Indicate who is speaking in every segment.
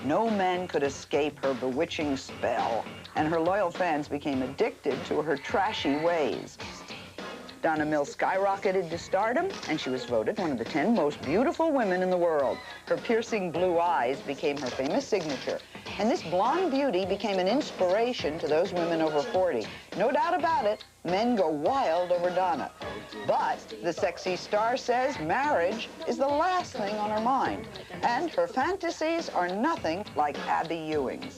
Speaker 1: No men could escape her bewitching spell, and her loyal fans became addicted to her trashy ways. Donna Mills skyrocketed to stardom, and she was voted one of the 10 most beautiful women in the world. Her piercing blue eyes became her famous signature, and this blonde beauty became an inspiration to those women over 40. No doubt about it, men go wild over Donna. But the sexy star says marriage is the last thing on her mind, and her fantasies are nothing like Abby Ewing's.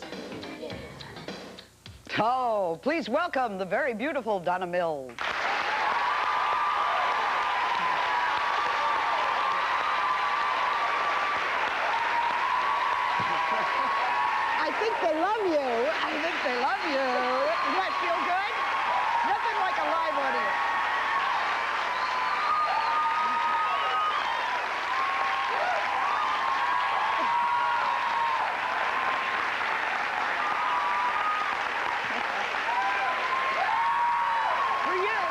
Speaker 1: Oh, please welcome the very beautiful Donna Mills. I think they love you. I think they love you. Does that feel good? Nothing like a live audience. For you.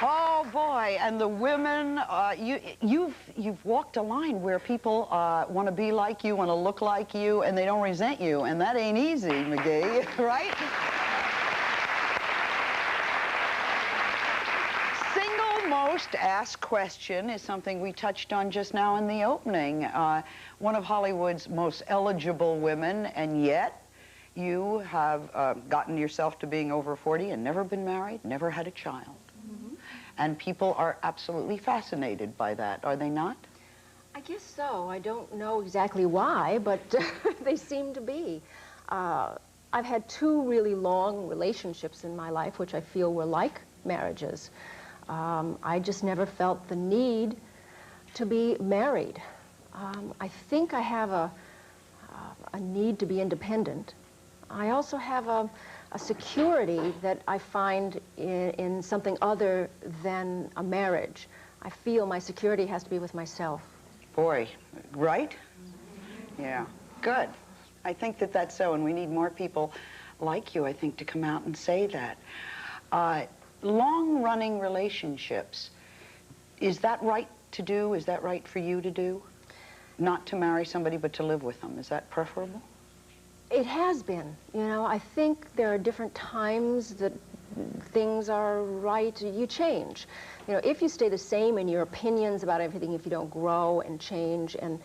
Speaker 1: Oh boy, and the women, you've walked a line where people want to be like you, want to look like you, and they don't resent you, and that ain't easy, McGee, right? Single most asked question is something we touched on just now in the opening. One of Hollywood's most eligible women, and yet you have gotten yourself to being over 40 and never been married, never had a child. And people are absolutely fascinated by that, are they not?
Speaker 2: I guess so. I don't know exactly why, but they seem to be. I've had 2 really long relationships in my life, which I feel were like marriages. I just never felt the need to be married. I think I have a need to be independent. I also have a security that I find in something other than a marriage. I feel my security has to be with myself.
Speaker 1: Boy, right? Yeah, good. I think that that's so, and we need more people like you, I think, to come out and say that. Long-running relationships, is that right to do? Is that right for you to do? Not to marry somebody, but to live with them. Is that preferable?
Speaker 2: It has been. You know, I think there are different times that things are right. You change. You know, if you stay the same in your opinions about everything, if you don't grow and change, and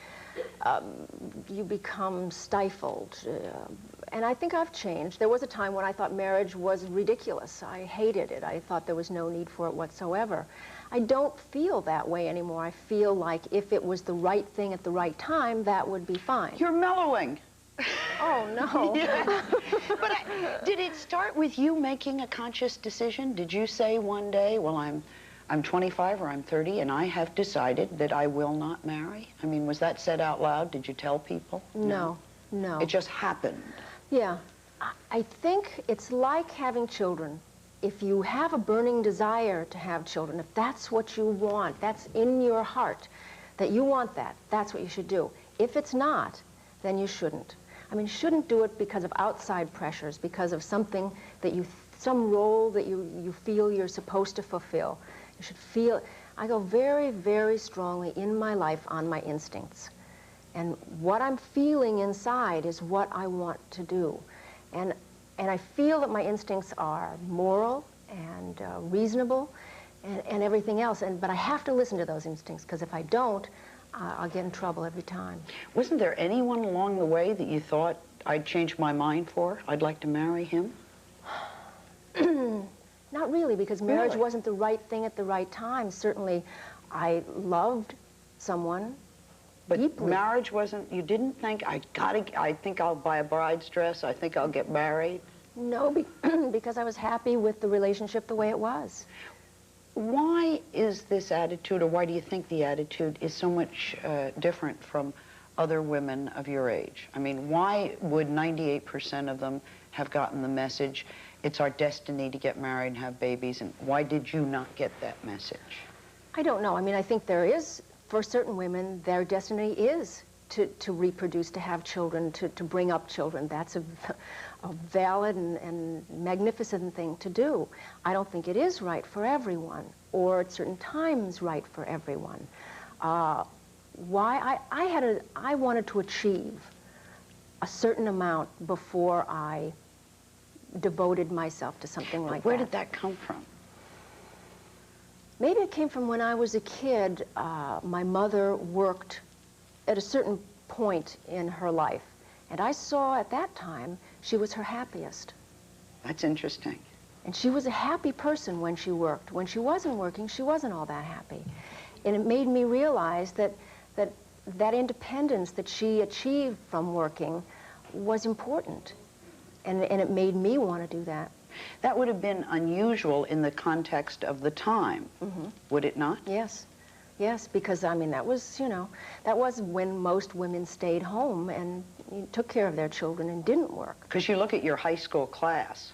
Speaker 2: you become stifled. And I think I've changed. There was a time when I thought marriage was ridiculous. I hated it. I thought there was no need for it whatsoever. I don't feel that way anymore. I feel like if it was the right thing at the right time, that would be fine.
Speaker 1: You're mellowing.
Speaker 2: Oh, no.
Speaker 1: Yeah. But did it start with you making a conscious decision? Did you say one day, well, I'm 25 or I'm 30 and I have decided that I will not marry? I mean, was that said out loud? Did you tell people?
Speaker 2: No, no.
Speaker 1: It just happened.
Speaker 2: Yeah. I think it's like having children. If you have a burning desire to have children, if that's what you want, that's in your heart, that you want that, that's what you should do. If it's not, then you shouldn't. I mean, you shouldn't do it because of outside pressures, because of something that some role that you feel you're supposed to fulfill. You should feel, I go very, very strongly in my life on my instincts. And what I'm feeling inside is what I want to do. And I feel that my instincts are moral and reasonable and everything else. But I have to listen to those instincts, because if I don't, I'll get in trouble every time.
Speaker 1: Wasn't there anyone along the way that you thought, I'd change my mind for? I'd like to marry him?
Speaker 2: Not really, because marriage wasn't the right thing at the right time. Certainly, I loved someone deeply.
Speaker 1: Marriage wasn't, you didn't think, I think I'll buy a bride's dress, I think I'll get married?
Speaker 2: No, because I was happy with the relationship the way it was.
Speaker 1: Why is this attitude, or why do you think the attitude is so much different from other women of your age? I mean, why would 98% of them have gotten the message, it's our destiny to get married and have babies, and why did you not get that message? I
Speaker 2: don't know. I mean, I think there is, for certain women, their destiny is to reproduce, to have children, to bring up children. That's a valid and magnificent thing to do. I don't think it is right for everyone, or at certain times right for everyone. why I wanted to achieve a certain amount before I devoted myself to something like that.
Speaker 1: Where did that come from?
Speaker 2: Maybe it came from when I was a kid. My mother worked at a certain point in her life, and I saw at that time she was her happiest.
Speaker 1: That's interesting.
Speaker 2: And she was a happy person when she worked. When she wasn't working, she wasn't all that happy. And it made me realize that independence that she achieved from working was important. And it made me want to do that.
Speaker 1: That would have been unusual in the context of the time, would it not?
Speaker 2: Yes. Yes, because, I mean, that was, you know, that was when most women stayed home and took care of their children and didn't work.
Speaker 1: Because you look at your high school class,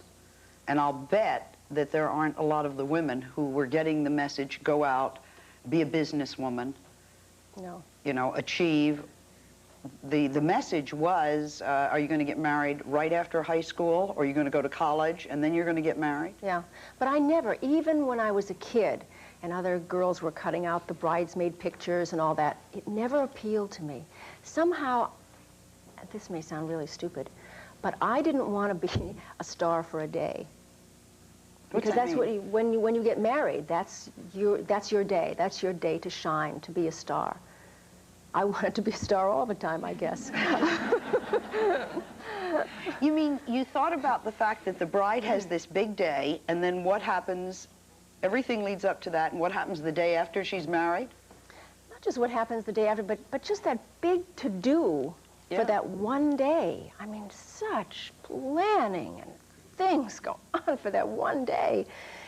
Speaker 1: and I'll bet that there aren't a lot of the women who were getting the message, go out, be a businesswoman,
Speaker 2: No.
Speaker 1: you know, achieve. The message was, are you going to get married right after high school, or are you going to go to college, and then you're going to get married?
Speaker 2: Yeah, but I never, even when I was a kid, and other girls were cutting out the bridesmaid pictures and all that, it never appealed to me. Somehow, this may sound really stupid, but I didn't want to be a star for a day. Because that's what when you get married, that's your day. That's your day to shine, to be a star. I wanted to be a star all the time, I guess.
Speaker 1: You mean you thought about the fact that the bride has this big day, and then what happens, everything leads up to that, and what happens the day after she's married?
Speaker 2: Not just what happens the day after, but just that big to-do for that one day. I mean, such planning and things go on for that one day.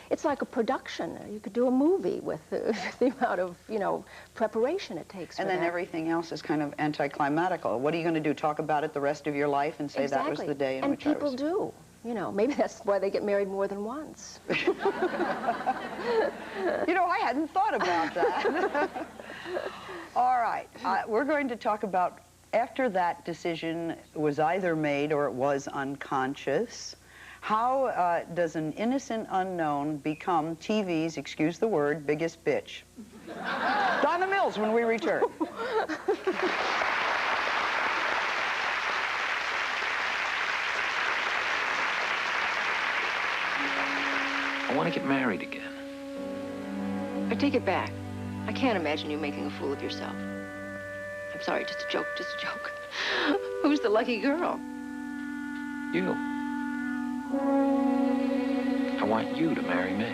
Speaker 2: It's like a production. You could do a movie with the amount of, you know, preparation it takes for that.
Speaker 1: And then everything else is kind of anticlimactical. What are you going to do, talk about it the rest of your life and say that was the day in which I was...
Speaker 2: And people do. You know, maybe that's why they get married more than once.
Speaker 1: You know, I hadn't thought about that. All right, we're going to talk about after that decision was either made or it was unconscious. How does an innocent unknown become TV's, excuse the word, biggest bitch? Donna Mills when we return.
Speaker 3: I want to get married again.
Speaker 4: I take it back. I can't imagine you making a fool of yourself. I'm sorry, just a joke, just a joke. Who's the lucky girl?
Speaker 3: You. I want you to marry me.